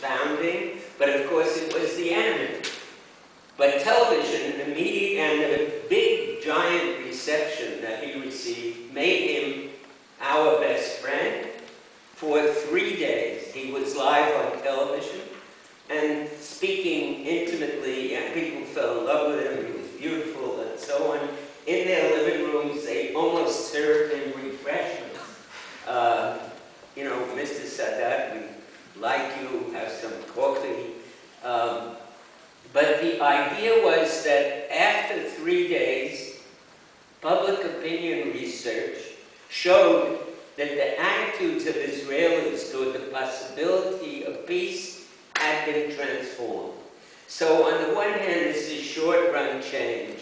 founding, but of course it was the enemy. But television, the media, and the big, giant reception that he received made him our best friend. For 3 days, he was live on television and speaking intimately, and people fell in love with him. He was beautiful and so on. In their living rooms, they almost served him refreshments. You know, Mr. Sadat, we like you, have some coffee. But the idea was that after 3 days, public opinion research showed that the attitudes of Israelis toward the possibility of peace had been transformed. So on the one hand, this is short-run change,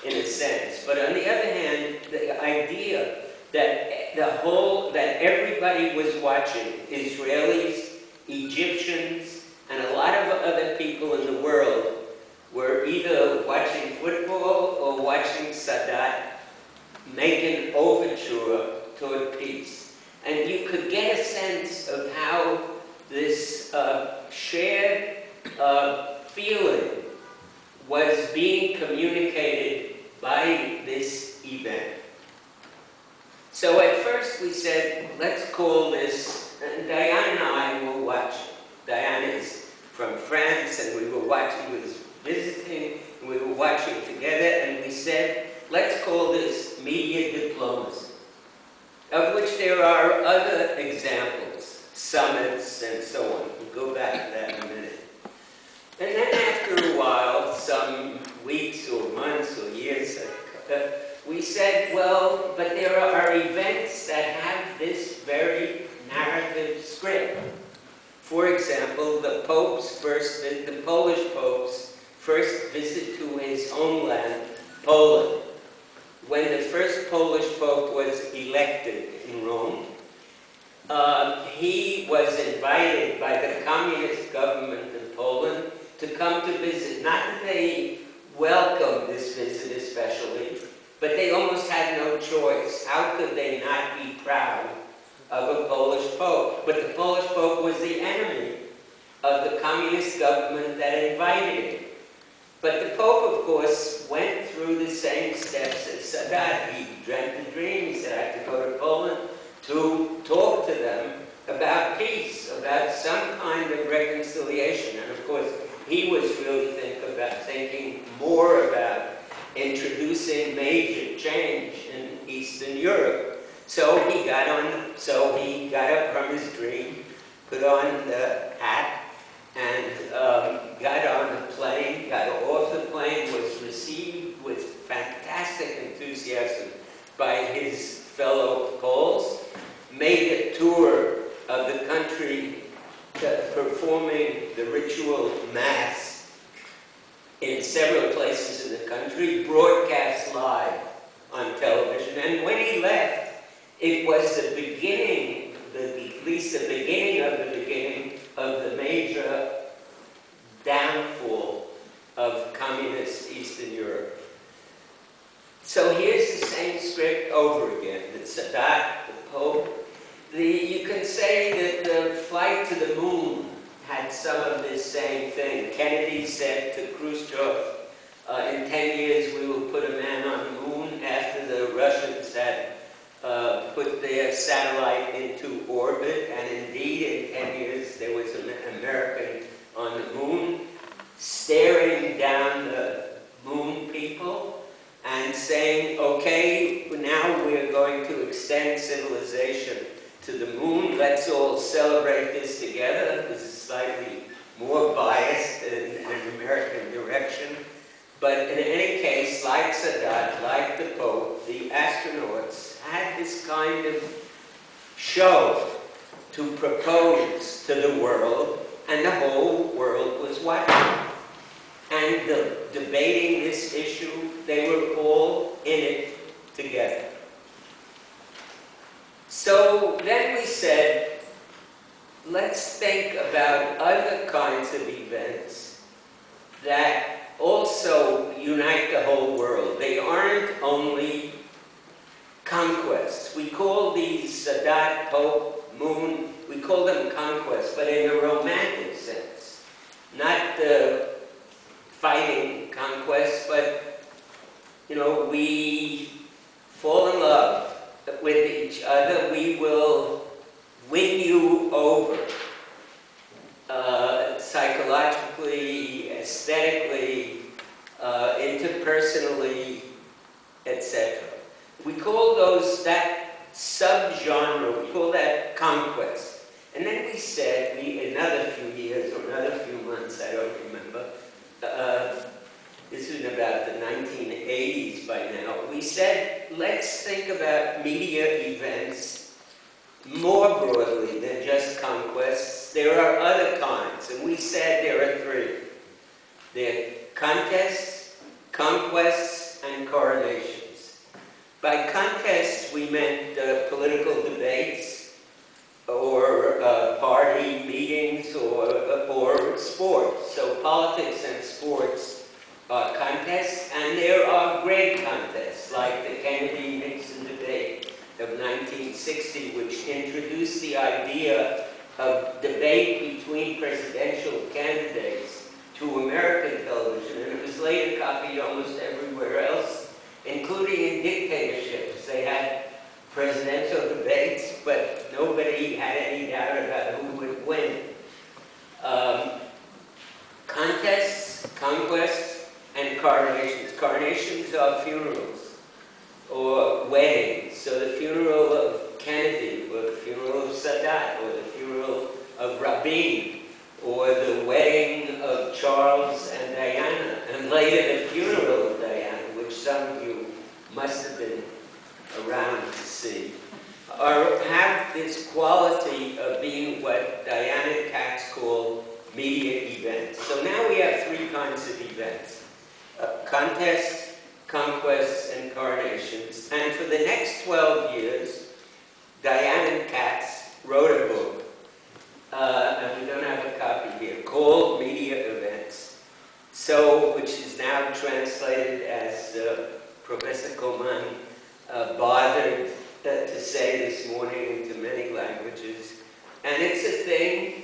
in a sense. But on the other hand, the idea that that everybody was watching, Israelis, Egyptians, and a lot of other people in the world were either watching football or watching Sadat make an overture toward peace. And you could get a sense of how this shared feeling was being communicated by this event. So at first we said, let's call this, and Diane and I were watching. Diane is from France, and we were watching, he was visiting, and we were watching together, and we said, let's call this media diplomacy, of which there are other examples, summits and so on. We'll go back to that in a minute. And then after a while, some weeks or months or years, we said, well, but there are events that have this very narrative script. For example, the Polish Pope's first visit to his homeland, Poland. When the first Polish Pope was elected in Rome, he was invited by the communist government in Poland to come to visit. Not that they welcomed this visit especially, but they almost had no choice. How could they not be proud of a Polish Pope? But the Polish Pope was the enemy of the communist government that invited him. But the Pope, of course, went through the same steps as Sadat. He dreamt the dream. He said, I have to go to Poland to talk to them about peace, about some kind of reconciliation. And of course, he was really thinking more about introducing major change in Eastern Europe. So he got up from his dream, put on the hat, and got on the plane, got off the plane, was received with fantastic enthusiasm by his fellow Poles, made a tour of the country performing the ritual mass in several places in the country, broadcast live on television. And when he left, it was the beginning, at least the beginning of the major downfall of communist Eastern Europe. So here's the same script over again. The Sadat, the Pope. You can say that the flight to the moon had some of this same thing. Kennedy said to Khrushchev, in 10 years we will put a man on the moon, after the Russians had put their satellite into orbit, and indeed in 10 years there was an American on the moon, staring down the moon people and saying, okay, now we're going to extend civilization to the moon, let's all celebrate this together. This is slightly more biased in an American direction. But in any case, like Sadat, like the Pope, the astronauts had this kind of show to propose to the world, and the whole world was watching. And debating this issue, they were all in it together. So then we said, let's think about other kinds of events that also unite the whole world. They aren't only conquests. We call these Sadat, Pope, Moon, we call them conquests, but in a romantic sense. media events more broadly than just conquests. There are other kinds, and we said there are three. There are contests, conquests, and coronations. By contests, we meant political debates, or party meetings, or sports. So politics and sports are contests, and there are great contests, like the Kennedy-Nixon debate of 1960, which introduced the idea of debate between presidential candidates to American television, and it was later copied almost everywhere else, including in dictatorships. They had presidential debates, but nobody had any doubt about who would win. Contests, conquests, and coronations. Coronations are funerals or weddings. So the funeral of Kennedy, or the funeral of Sadat, or the funeral of Rabin, or the wedding of Charles and Diana, and later the funeral of Diana, which some of you must have been around to see, or have this quality of being what Elihu Katz called media events. So now we have three kinds of events: contests, conquests, and coronations. And for the next 12 years, Elihu Katz wrote a book, and we don't have a copy here, called Media Events, which is now translated, as Professor Coleman bothered to say this morning, into many languages. And it's a thing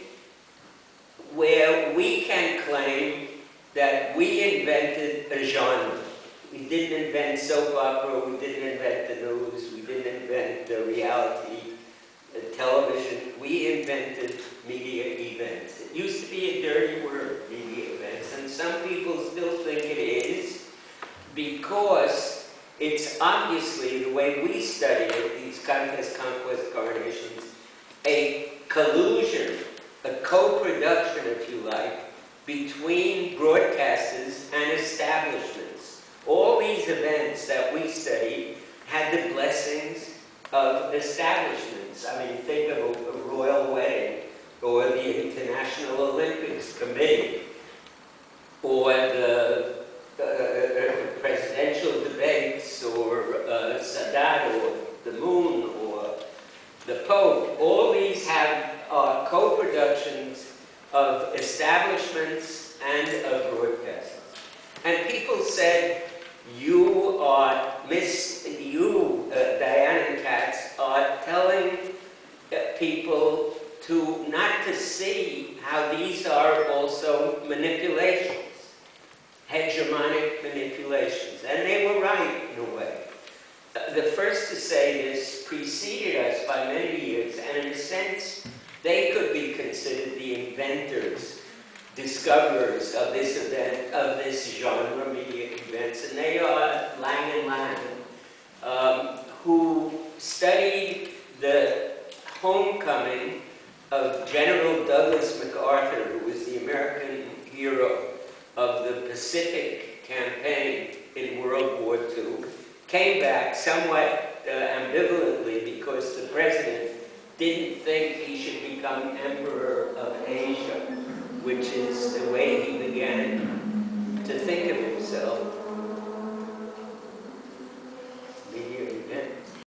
where we can claim that we invented a genre. We didn't invent soap opera, we didn't invent the news, we didn't invent reality television. We invented media events. It used to be a dirty word, media events, and some people still think it is, because it's obviously, the way we study it, these contests, conquests, coronations, a collusion, a co-production, if you like, between broadcasters and establishments. All these events that we study had the blessings of establishments. I mean, think of a royal wedding, or the International Olympics Committee, or the presidential debates, or Sadat, or the moon, or the Pope. All these are co-productions of establishments and of broadcasters. And people said, Elihu Katz, are telling people not to see how these are also manipulations, hegemonic manipulations. And they were right, in a way. The first to say this preceded us by many years, and in a sense, they could be considered the inventors, discoverers of this event, of this genre, media events, and they are Lang and Lang, who studied the homecoming of General Douglas MacArthur, who was the American hero of the Pacific campaign in World War II, came back somewhat ambivalently, because the president didn't think he should become Emperor of Asia, which is the way he began to think of himself.